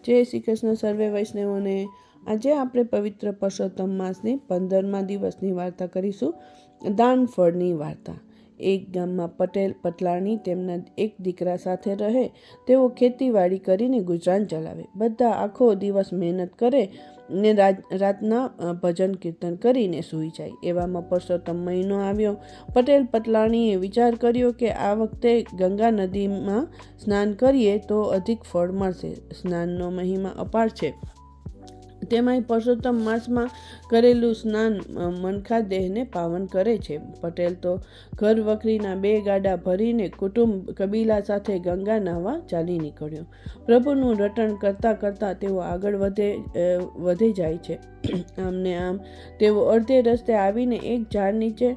જય શ્રી કૃષ્ણ સર્વે વૈષ્ણવોને। આજે આપણે પવિત્ર પુરુષોત્તમ માસની 15મા દિવસની વાર્તા કરીશું। દાન ફળની વાર્તા। એક ગામમાં પટેલ પટલાણી તેમના એક દીકરા સાથે રહે। તેઓ ખેતીવાડી કરીને ગુજરાન ચલાવે। બધા આખો દિવસ મહેનત કરે ને રાતના ભજન કીર્તન કરીને સૂઈ જાય। એવામાં પુરુષોત્તમ મહિનો આવ્યો। પટેલ પટલાણીએ વિચાર કર્યો કે આ વખતે ગંગા નદીમાં સ્નાન કરીએ તો અધિક ફળ મળશે। સ્નાનનો મહિમા અપાર છે। તેમાંય પુરુષોત્તમ માસમાં કરેલું સ્નાન મનખા દેહને પાવન કરે છે। પટેલ તો ઘર વખરીના 2 ગાડા ભરીને કુટુંબ કબીલા સાથે ગંગા નહાવા ચાલી નીકળ્યો। પ્રભુનું રટણ કરતાં કરતાં તેઓ આગળ વધે જાય છે। આમ ને આમ તેઓ અડધે રસ્તે આવીને એક ઝાડ નીચે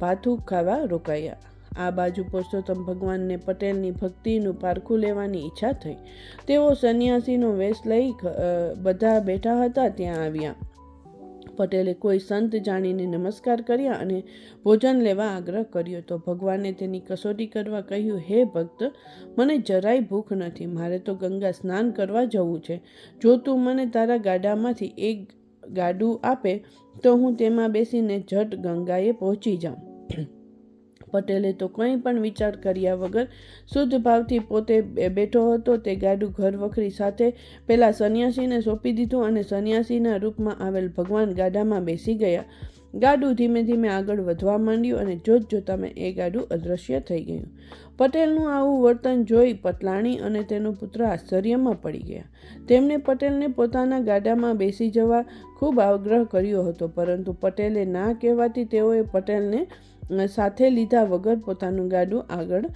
ભાથું ખાવા રોકાયા। આ બાજુ પુરુષોત્તમ ભગવાનને પટેલની ભક્તિનું પારખું લેવાની ઈચ્છા થઈ। તેઓ સંન્યાસીનો વેશ લઈ બધા બેઠા હતા ત્યાં આવ્યા। પટેલે કોઈ સંત જાણીને નમસ્કાર કર્યા અને ભોજન લેવા આગ્રહ કર્યો તો ભગવાને તેની કસોટી કરવા કહ્યું, હે ભક્ત, મને જરાય ભૂખ નથી। મારે તો ગંગા સ્નાન કરવા જવું છે। જો તું મને તારા ગાડામાંથી એક ગાડું આપે તો હું તેમાં બેસીને ઝટ ગંગાએ પહોંચી જાઉં। પટેલે તો કંઈ પણ વિચાર કર્યા વગર શુદ્ધ ભાવથી પોતે બેઠો હતો તે ગાડું ઘર વખરી સાથે પેલા સંન્યાસીને સોંપી દીધું અને સંન્યાસીના રૂપમાં આવેલ ભગવાન ગાડામાં બેસી ગયા। ગાડું ધીમે ધીમે આગળ વધવા માંડ્યું અને જોતજોતામાં એ ગાડું અદૃશ્ય થઈ ગયું। પટેલનું આવું વર્તન જોઈ પટલાણી અને તેનો પુત્ર આશ્ચર્યમાં પડી ગયા। તેમણે પટેલને પોતાના ગાડામાં બેસી જવા ખૂબ આગ્રહ કર્યો હતો, પરંતુ પટેલે ના કહેવાથી તેઓએ પટેલને સાથે લીધા વગર પોતાનું ગાડું આગળ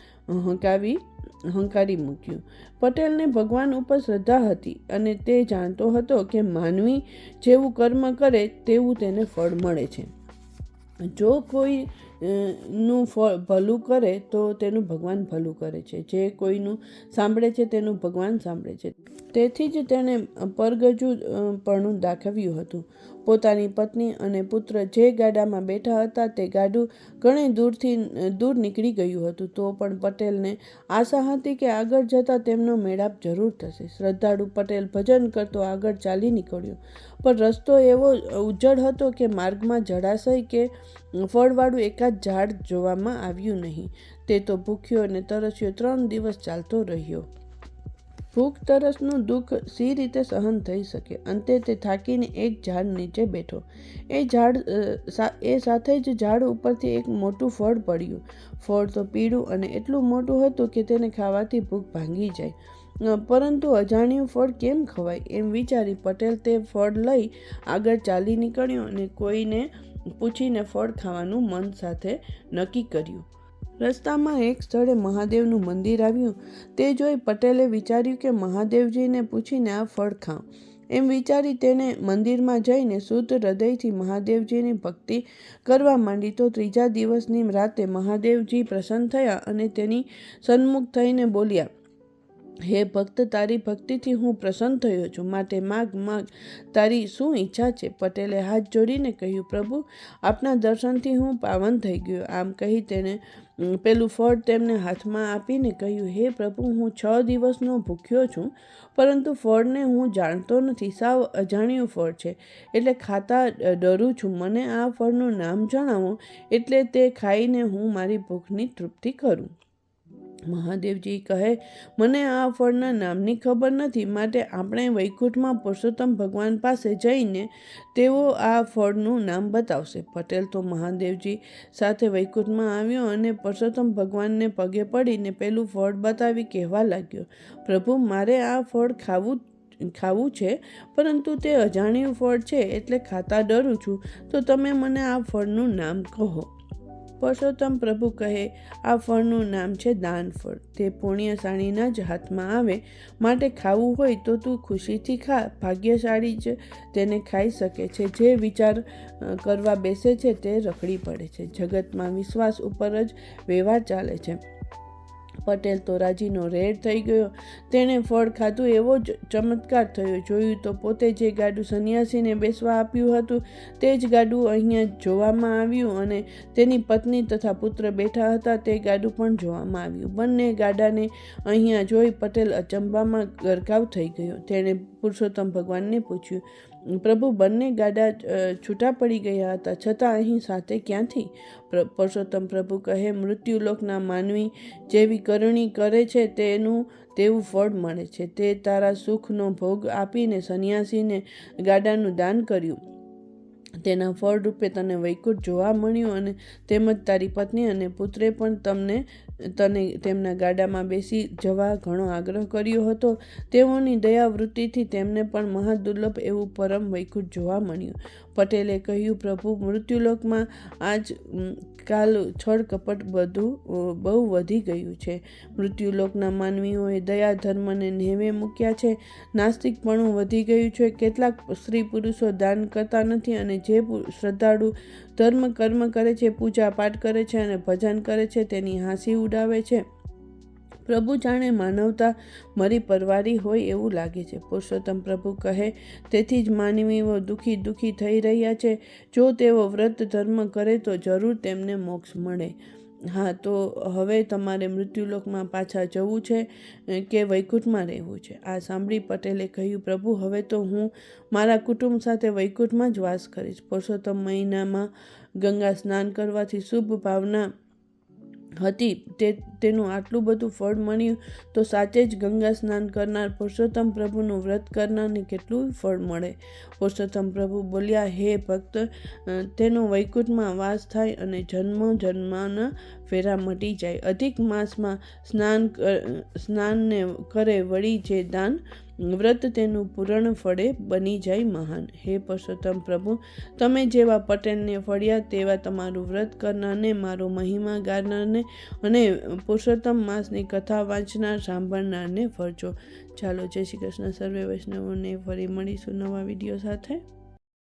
હંકારી મૂક્યું। પટેલને ભગવાન ઉપર શ્રદ્ધા હતી અને તે જાણતો હતો કે માનવી જેવું કર્મ કરે તેવું તેને ફળ મળે છે। જો કોઈ નું ભલું કરે તો તેનું ભગવાન ભલું કરે છે। જે કોઈનું સાંભળે છે તેનું ભગવાન સાંભળે છે। તેથી જ તેણે પરગજુપણું દાખવ્યું હતું। પોતાની પત્ની અને પુત્ર જે ગાડામાં બેઠા હતા તે ગાડું ઘણી દૂર નીકળી ગયું હતું, તો પણ પટેલને આશા હતી કે આગળ જતાં તેમનો મેળાપ જરૂર થશે। શ્રદ્ધાળુ પટેલ ભજન કરતો આગળ ચાલી નીકળ્યો, પણ રસ્તો એવો ઉજ્જડ હતો કે માર્ગમાં જળાશય કે ફળવાળું એકાદ ઝાડ જોવામાં આવ્યું નહીં। તે તો ભૂખ્યો અને તરસ્યો 3 દિવસ ચાલતો રહ્યો। ભૂખ તરસનું દુઃખ સી રીતે સહન થઈ શકે? અંતે તે થાકીને એક ઝાડ નીચે બેઠો। એ સાથે જ ઝાડ ઉપરથી એક મોટું ફળ પડ્યું। ફળ તો પીળું અને એટલું મોટું હતું કે તેને ખાવાથી ભૂખ ભાંગી જાય, પરંતુ અજાણ્યું ફળ કેમ ખવાય એમ વિચારી પટેલ તે ફળ લઈ આગળ ચાલી નીકળ્યો અને કોઈને પૂછીને ફળ ખાવાનું મન સાથે નક્કી કર્યું। રસ્તામાં એક સ્થળે મહાદેવનું મંદિર આવ્યું। તે જોઈ પટેલે વિચાર્યું કે મહાદેવજીને પૂછીને આ ફળ ખાઉં। એમ વિચારી તેણે મંદિરમાં જઈને શુદ્ધ હૃદયથી મહાદેવજીની ભક્તિ કરવા માંડી। તો 3જા દિવસની રાતે મહાદેવજી પ્રસન્ન થયા અને તેની સન્મુખ થઈને બોલ્યા, હે ભક્ત, તારી ભક્તિથી હું પ્રસન્ન થયો છું, માટે માગ, તારી શું ઈચ્છા છે? પટેલે હાથ જોડીને કહ્યું, પ્રભુ, આપના દર્શનથી હું પાવન થઈ ગયો। આમ કહી તેણે પેલું ફળ તેમને હાથમાં આપીને કહ્યું, હે પ્રભુ, હું 6 દિવસનો ભૂખ્યો છું, પરંતુ ફળને હું જાણતો નથી, સાવ અજાણ્યું ફળ છે, એટલે ખાતા ડરું છું। મને આ ફળનું નામ જણાવો, એટલે તે ખાઈને હું મારી ભૂખની તૃપ્તિ કરું। મહાદેવજી કહે, મને આ ફળના નામની ખબર નથી, માટે આપણે વૈકુંઠમાં પુરુષોત્તમ ભગવાન પાસે જઈને તેઓ આ ફળનું નામ બતાવશે। પટેલ તો મહાદેવજી સાથે વૈકુંઠમાં આવ્યો અને પુરુષોત્તમ ભગવાનને પગે પડીને પેલું ફળ બતાવી કહેવા લાગ્યો, પ્રભુ, મારે આ ફળ ખાવું છે, પરંતુ તે અજાણ્યું ફળ છે, એટલે ખાતા ડરું છું, તો તમે મને આ ફળનું નામ કહો। પુરુષોત્તમ પ્રભુ કહે, આ ફળનું નામ છે દાન ફળ। તે પુણ્યશાળીના જ હાથમાં આવે, માટે ખાવું હોય તો તું ખુશીથી ખા। ભાગ્યશાળી જ તેને ખાઈ શકે છે, જે વિચાર કરવા બેસે છે તે રખડી પડે છે। જગતમાં વિશ્વાસ ઉપર જ વ્યવહાર ચાલે છે। પટેલ તો રાજીનો રેડ થઈ ગયો. તેણે ફળ ખાધું એવો જ ચમત્કાર થયો. જોયું તો પોતે જે ગાડું સંન્યાસીને બેસવા આપ્યું હતું તે જ ગાડું અહીંયા જોવામાં આવ્યું અને તેની પત્ની તથા પુત્ર બેઠા હતા તે ગાડું પણ જોવામાં આવ્યું. બંને ગાડાને અહીંયા જોઈ પટેલ અચંબામાં ગરકાવ થઈ ગયો. તેણે પુરુષોત્તમ ભગવાનને પૂછ્યું, પ્રભુ, બંને ગાડા છૂટા પડી ગયા હતા, છતાં અહીં સાથે ક્યાંથી? પુરુષોત્તમ પ્રભુ કહે, મૃત્યુલોકના માનવી જેવી કરણી કરે છે તેવું ફળ મળે છે. તે તારા સુખનો ભોગ આપીને સંન્યાસીને ગાડાનું દાન કર્યું. તેના ફળ રૂપે તને વૈકુંઠ જોવા મળ્યું અને તેમજ તારી પત્ની અને પુત્રે પણ તને તેમના ગાડામાં બેસી જવા ઘણો આગ્રહ કર્યો હતો. તેઓની દયાવૃત્તિથી તેમને પણ મહાદુર્લભ એવું પરમ વૈકુંઠ જોવા મળ્યું. પટેલે કહ્યું, પ્રભુ, મૃત્યુલોકમાં આજકાલ છળ કપટ બહુ વધી ગયું છે. મૃત્યુલોકના માનવીઓએ દયા ધર્મને નેવે મૂક્યા છે. નાસ્તિકપણું વધી ગયું છે. કેટલાક સ્ત્રી પુરુષો દાન કરતા નથી અને જે શ્રદ્ધાળુ ધર્મ કર્મ કરે છે, પૂજા પાઠ કરે છે અને ભજન કરે છે તેની હાંસી ઉડાવે છે. પ્રભુ, જાણે માનવતા મરી પરવારી હોય એવું લાગે છે. પુરુષોત્તમ પ્રભુ કહે, તેથી જ માનવીઓ દુઃખી થઈ રહ્યા છે. જો તેઓ વ્રત ધર્મ કરે તો જરૂર તેમને મોક્ષ મળે. હા, તો હવે તમારે મૃત્યુલોકમાં પાછા જવું છે કે વૈકુંઠમાં રહેવું છે? આ સાંભળી પટેલે કહ્યું, પ્રભુ, હવે તો હું મારા કુટુંબ સાથે વૈકુંઠમાં જ વાસ કરીશ. પુરુષોત્તમ મહિનામાં ગંગા સ્નાન કરવાથી શુભ ભાવના હતી તેનું આટલું બધું ફળ મળ્યું તો સાચે જ ગંગા સ્નાન કરનાર પુરુષોત્તમ પ્રભુનું વ્રત કરનારને કેટલું ફળ મળે. પુરુષોત્તમ પ્રભુ બોલ્યા, હે ભક્ત, તેનો વૈકુંઠમાં વાસ થાય અને જન્મના ફેરા મટી જાય. અધિક માસમાં સ્નાનને કરે વળી જે દાન, વ્રત તેનું પૂરણ ફળે બની જાય મહાન. હે પુરુષોત્તમ પ્રભુ, તમે જેવા પટેલને ફળ્યા તેવા તમારું વ્રત કરનારને, મારો મહિમા ગાનારને અને પુરુષોત્તમ માસની કથા વાંચનાર સાંભળનારને ફળજો. ચાલો, જય શ્રી કૃષ્ણ. સર્વે વૈષ્ણવોને ફરી મળીશું નવા વિડીયો સાથે.